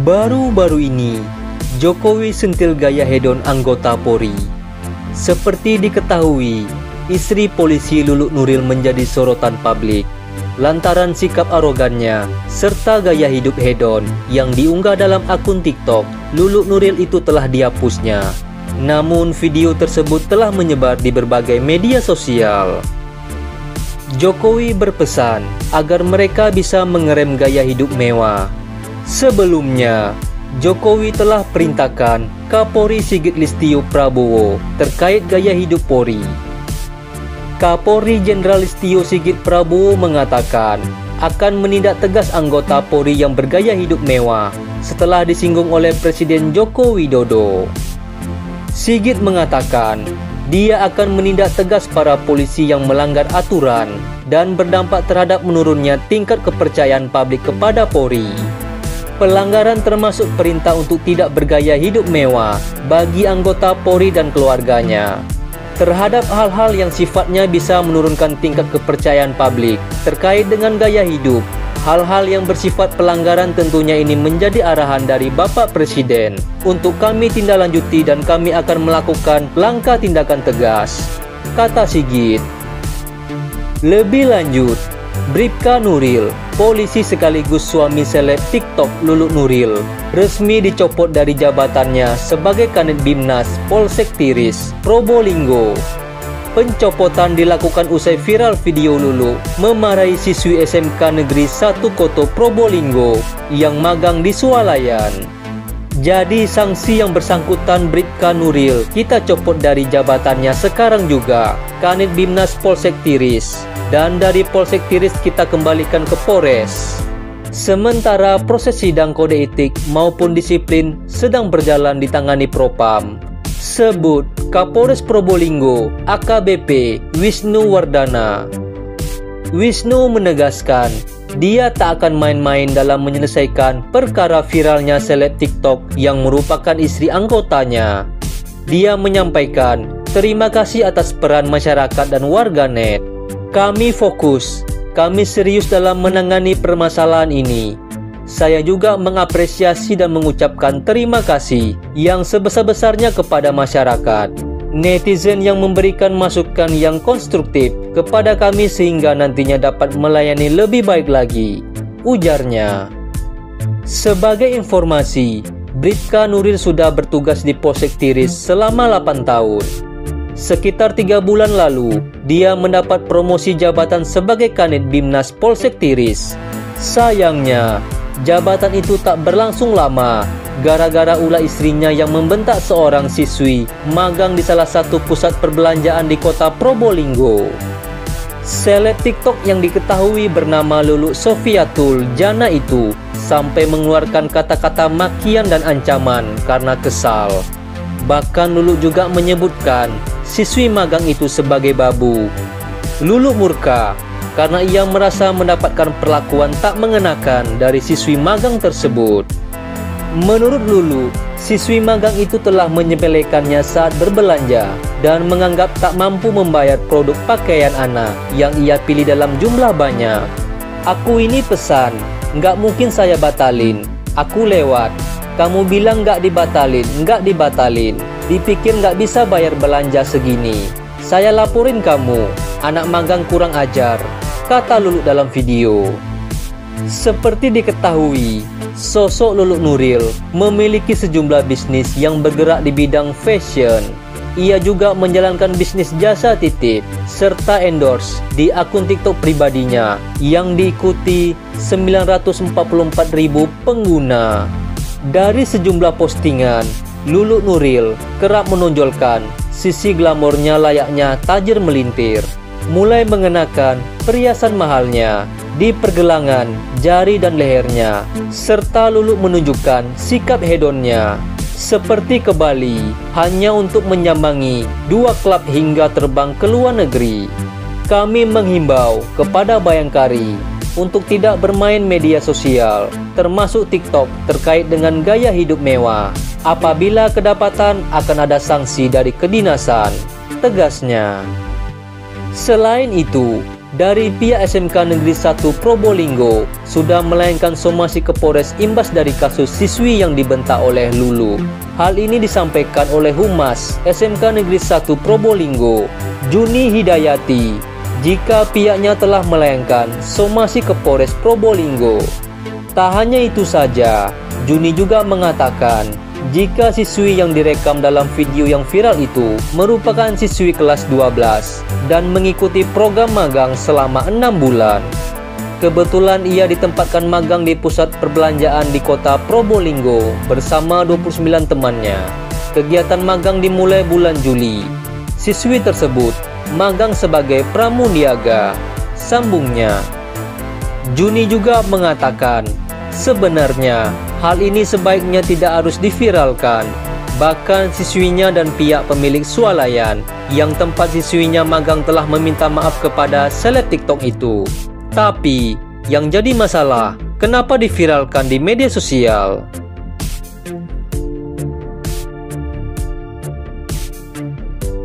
Baru-baru ini, Jokowi sentil gaya hedon anggota Polri. Seperti diketahui, istri polisi Luluk Nuril menjadi sorotan publik lantaran sikap arogannya serta gaya hidup hedon yang diunggah dalam akun TikTok. Luluk Nuril itu telah dihapusnya. Namun video tersebut telah menyebar di berbagai media sosial. Jokowi berpesan agar mereka bisa mengerem gaya hidup mewah. Sebelumnya, Jokowi telah perintahkan Kapolri Sigit Listio Prabowo terkait gaya hidup Polri. Kapolri Jenderal Listio Sigit Prabowo mengatakan akan menindak tegas anggota Polri yang bergaya hidup mewah setelah disinggung oleh Presiden Joko Widodo. Sigit mengatakan dia akan menindak tegas para polisi yang melanggar aturan dan berdampak terhadap menurunnya tingkat kepercayaan publik kepada Polri. Pelanggaran termasuk perintah untuk tidak bergaya hidup mewah bagi anggota Polri dan keluarganya. Terhadap hal-hal yang sifatnya bisa menurunkan tingkat kepercayaan publik terkait dengan gaya hidup, hal-hal yang bersifat pelanggaran tentunya ini menjadi arahan dari Bapak Presiden untuk kami tindaklanjuti dan kami akan melakukan langkah tindakan tegas, kata Sigit. Lebih lanjut, Bribka Nuril, polisi sekaligus suami seleb TikTok Luluk Nuril, resmi dicopot dari jabatannya sebagai Kanit Bimnas Polsek Tiris, Probolinggo. Pencopotan dilakukan usai viral video Luluk memarahi siswi SMK Negeri 1 Koto Probolinggo yang magang di Swalayan. Jadi sanksi yang bersangkutan Bribka Nuril kita copot dari jabatannya sekarang juga, Kanit Bimnas Polsek Tiris. Dan dari Polsek Tiris kita kembalikan ke Polres. Sementara proses sidang kode etik maupun disiplin sedang berjalan ditangani Propam. Sebut Kapolres Probolinggo AKBP Wisnu Wardana. Wisnu menegaskan dia tak akan main-main dalam menyelesaikan perkara viralnya seleb TikTok yang merupakan istri anggotanya. Dia menyampaikan terima kasih atas peran masyarakat dan warganet. Kami fokus, kami serius dalam menangani permasalahan ini. Saya juga mengapresiasi dan mengucapkan terima kasih yang sebesar-besarnya kepada masyarakat, netizen yang memberikan masukan yang konstruktif kepada kami sehingga nantinya dapat melayani lebih baik lagi, ujarnya. Sebagai informasi, Bribka Nuril sudah bertugas di Polsek Tiris selama 8 tahun. Sekitar 3 bulan lalu, dia mendapat promosi jabatan sebagai Kanit Bimnas Polsek Tiris. Sayangnya, jabatan itu tak berlangsung lama, gara-gara ulah istrinya yang membentak seorang siswi magang di salah satu pusat perbelanjaan di kota Probolinggo. Seleb TikTok yang diketahui bernama Luluk Sofiatul Jana itu sampai mengeluarkan kata-kata makian dan ancaman karena kesal. Bahkan Luluk juga menyebutkan siswi magang itu sebagai babu. Luluk murka karena ia merasa mendapatkan perlakuan tak mengenakan dari siswi magang tersebut. Menurut Luluk, siswi magang itu telah menyepelekannya saat berbelanja dan menganggap tak mampu membayar produk pakaian anak yang ia pilih dalam jumlah banyak. Aku ini pesan, nggak mungkin saya batalin. Aku lewat. Kamu bilang nggak dibatalin. Dipikir nggak bisa bayar belanja segini. Saya laporin kamu, anak magang kurang ajar, kata Luluk dalam video. Seperti diketahui, sosok Luluk Nuril memiliki sejumlah bisnis yang bergerak di bidang fashion. Ia juga menjalankan bisnis jasa titip serta endorse di akun TikTok pribadinya yang diikuti 944.000 pengguna. Dari sejumlah postingan, Luluk Nuril kerap menonjolkan sisi glamornya layaknya tajir melintir, mulai mengenakan perhiasan mahalnya di pergelangan, jari dan lehernya, serta Luluk menunjukkan sikap hedonnya, seperti ke Bali hanya untuk menyambangi 2 klub hingga terbang ke luar negeri. Kami menghimbau kepada Bayangkari untuk tidak bermain media sosial, termasuk TikTok, terkait dengan gaya hidup mewah. Apabila kedapatan akan ada sanksi dari kedinasan, tegasnya. Selain itu, dari pihak SMK Negeri 1 Probolinggo sudah melayangkan somasi ke Polres imbas dari kasus siswi yang dibentak oleh Lulu. Hal ini disampaikan oleh Humas SMK Negeri 1 Probolinggo, Juni Hidayati, jika pihaknya telah melayangkan somasi ke Polres Probolinggo. Tak hanya itu saja, Juni juga mengatakan jika siswi yang direkam dalam video yang viral itu merupakan siswi kelas 12 dan mengikuti program magang selama 6 bulan. Kebetulan ia ditempatkan magang di pusat perbelanjaan di kota Probolinggo bersama 29 temannya. Kegiatan magang dimulai bulan Juli. Siswi tersebut magang sebagai pramuniaga, sambungnya. Juni juga mengatakan, sebenarnya hal ini sebaiknya tidak harus diviralkan. Bahkan siswinya dan pihak pemilik swalayan yang tempat siswinya magang telah meminta maaf kepada seleb TikTok itu. Tapi yang jadi masalah, kenapa diviralkan di media sosial?